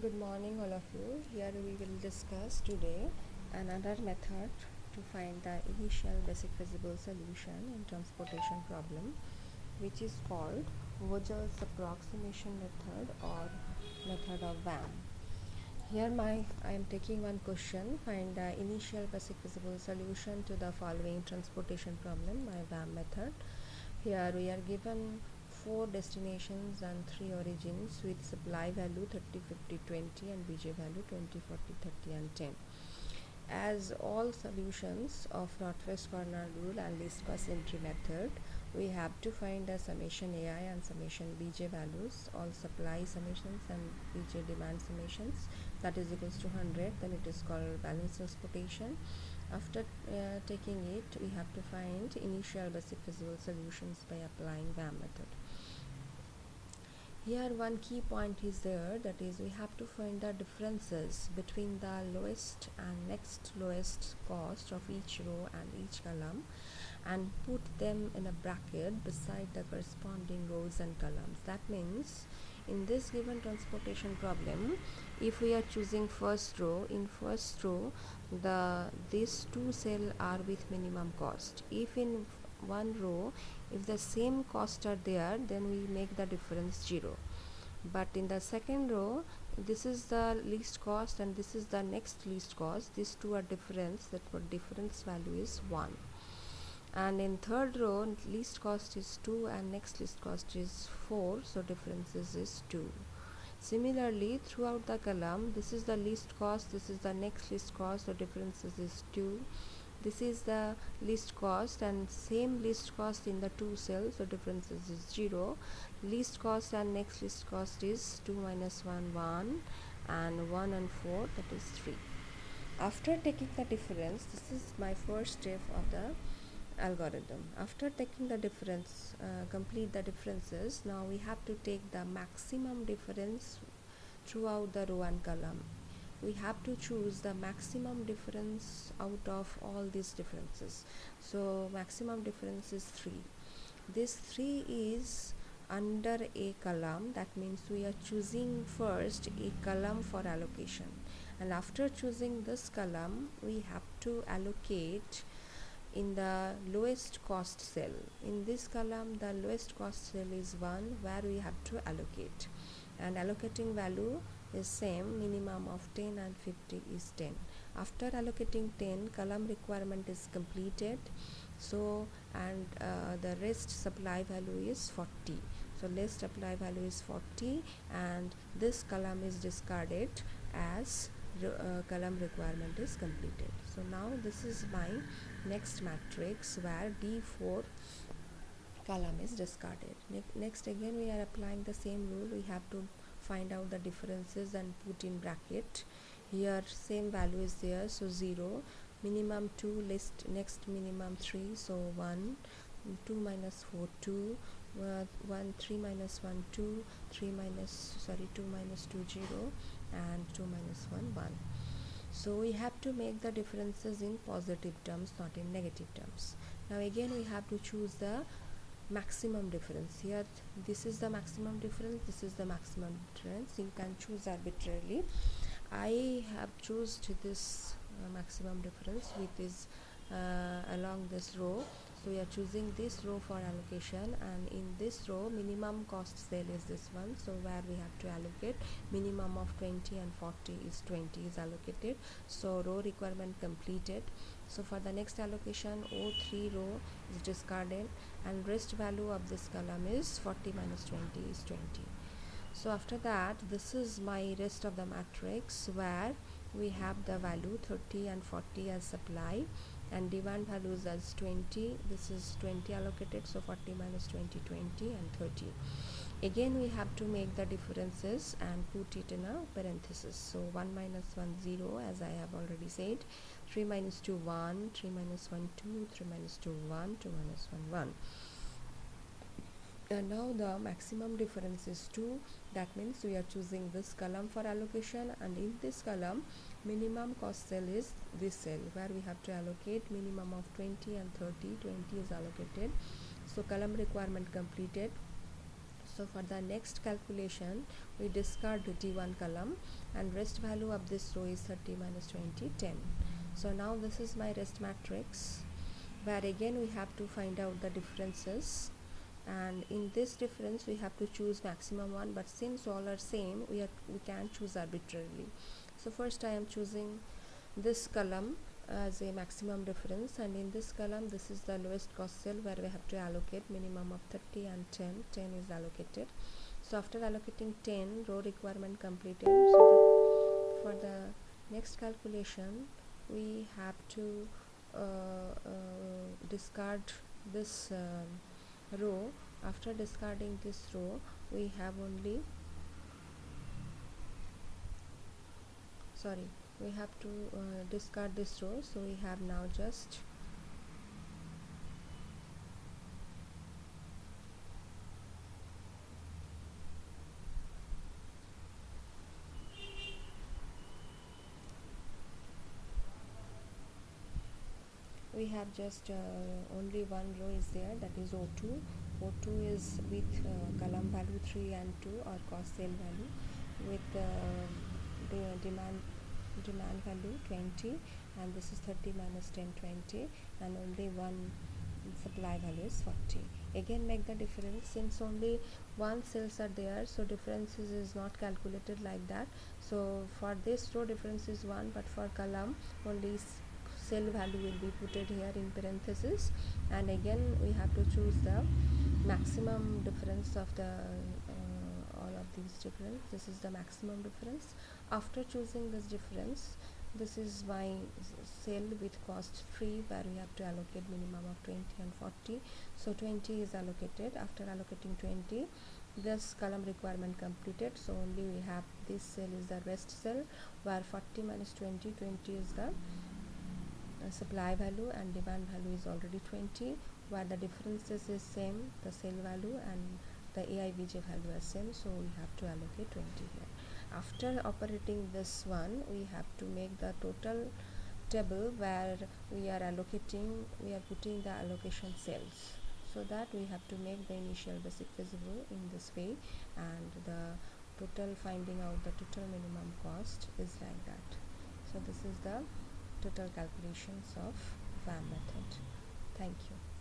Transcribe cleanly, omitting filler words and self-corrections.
Good morning, all of you. Here we will discuss today another method to find the initial basic feasible solution in transportation problem, which is called Vogel's approximation method or method of VAM. Here I am taking one question: find the initial basic feasible solution to the following transportation problem by VAM method. Here we are given 4 destinations and 3 origins with supply value 30, 50, 20 and BJ value 20, 40, 30 and 10. As all solutions of northwest corner rule and least cost entry method, we have to find the summation AI and summation BJ values, all supply summations and BJ demand summations, that is equals to 100. Then it is called balanced transportation. After taking it, we have to find initial basic feasible solutions by applying VAM method. Here one key point is there, that is we have to find the differences between the lowest and next lowest cost of each row and each column and put them in a bracket beside the corresponding rows and columns. That means in this given transportation problem, if we are choosing first row, in first row these two cells are with minimum cost. If in one row, if the same costs are there, then we make the difference 0. But in the second row, this is the least cost and this is the next least cost. These two are difference, that what difference value is 1. And in third row, least cost is 2 and next least cost is 4, so differences is 2. Similarly, throughout the column, this is the least cost, this is the next least cost, the differences is 2. This is the least cost and same least cost in the two cells, so differences is 0. Least cost and next least cost is 2 minus 1, 1 and 1 and 4, that is 3. After taking the difference, this is my first step of the algorithm. After taking the difference, complete the differences, now we have to take the maximum difference throughout the row and column. We have to choose the maximum difference out of all these differences. So maximum difference is 3. This 3 is under a column, that means we are choosing first a column for allocation, and after choosing this column we have to allocate in the lowest cost cell. In this column the lowest cost cell is 1, where we have to allocate, and allocating value is same, minimum of 10 and 50 is 10. After allocating 10, column requirement is completed, so and the rest supply value is 40. So less supply value is 40 and this column is discarded as column requirement is completed. So now this is my next matrix where D4 column is discarded. Next again we are applying the same rule. We have to find out the differences and put in bracket. Here same value is there, so 0, minimum 2, next minimum 3, so 1, 2 minus 4 2, 1 3 minus 1 2, 2 minus 2 0 and 2 minus 1 1. So we have to make the differences in positive terms, not in negative terms. Now again we have to choose the maximum difference. Here this is the maximum difference, this is the maximum difference. You can choose arbitrarily. I have chosen this maximum difference with this along this row. So we are choosing this row for allocation, and in this row minimum cost cell is this one, so where we have to allocate minimum of 20 and 40 is 20 is allocated, so row requirement completed. So for the next allocation, O3 row is discarded and rest value of this column is 40 minus 20 is 20. So after that, this is my rest of the matrix where we have the value 30 and 40 as supply and demand values as 20. This is 20 allocated, so 40 minus 20 20 and 30. Again we have to make the differences and put it in a parenthesis. So 1 minus 1 0, as I have already said, 3 minus 2 1, 3 minus 1 2, 3 minus 2 1, 2 minus 1 1. And now the maximum difference is 2. That means we are choosing this column for allocation, and in this column minimum cost cell is this cell where we have to allocate minimum of 20 and 30. 20 is allocated, so column requirement completed. So for the next calculation, we discard the D1 column, and rest value of this row is 30 minus 20, 10. So now this is my rest matrix, where again we have to find out the differences, and in this difference we have to choose maximum one, but since all are same, we can choose arbitrarily. So first I am choosing this column as a maximum difference, and in this column this is the lowest cost cell where we have to allocate minimum of 30 and 10. 10 is allocated. So after allocating 10, row requirement completed. So for the next calculation, we have to discard this row. After discarding this row, we have only we have to discard this row, so we have now just only one row is there, that is O2. O2 is with column value 3 and 2, or cost sale value, with the demand value 20, and this is 30 minus 10, 20, and only one supply value is 40. Again make the difference, since only one cells are there, so differences is not calculated like that. So for this row difference is 1, but for column only cell value will be put here in parenthesis, and again we have to choose the maximum difference of the all of these difference. This is the maximum difference. After choosing this difference, this is my cell with cost free, where we have to allocate minimum of 20 and 40. So 20 is allocated. After allocating 20, this column requirement completed, so only we have this cell is the rest cell, where 40 minus 20, 20 is the supply value, and demand value is already 20, where the differences is same, the cell value and the AIBJ value are same, so we have to allocate 20 here. After operating this one, we have to make the total table where we are putting the allocation cells, so that we have to make the initial basic feasible in this way, and the total finding out the total minimum cost is like that. So this is the total calculations of VAM method. Thank you.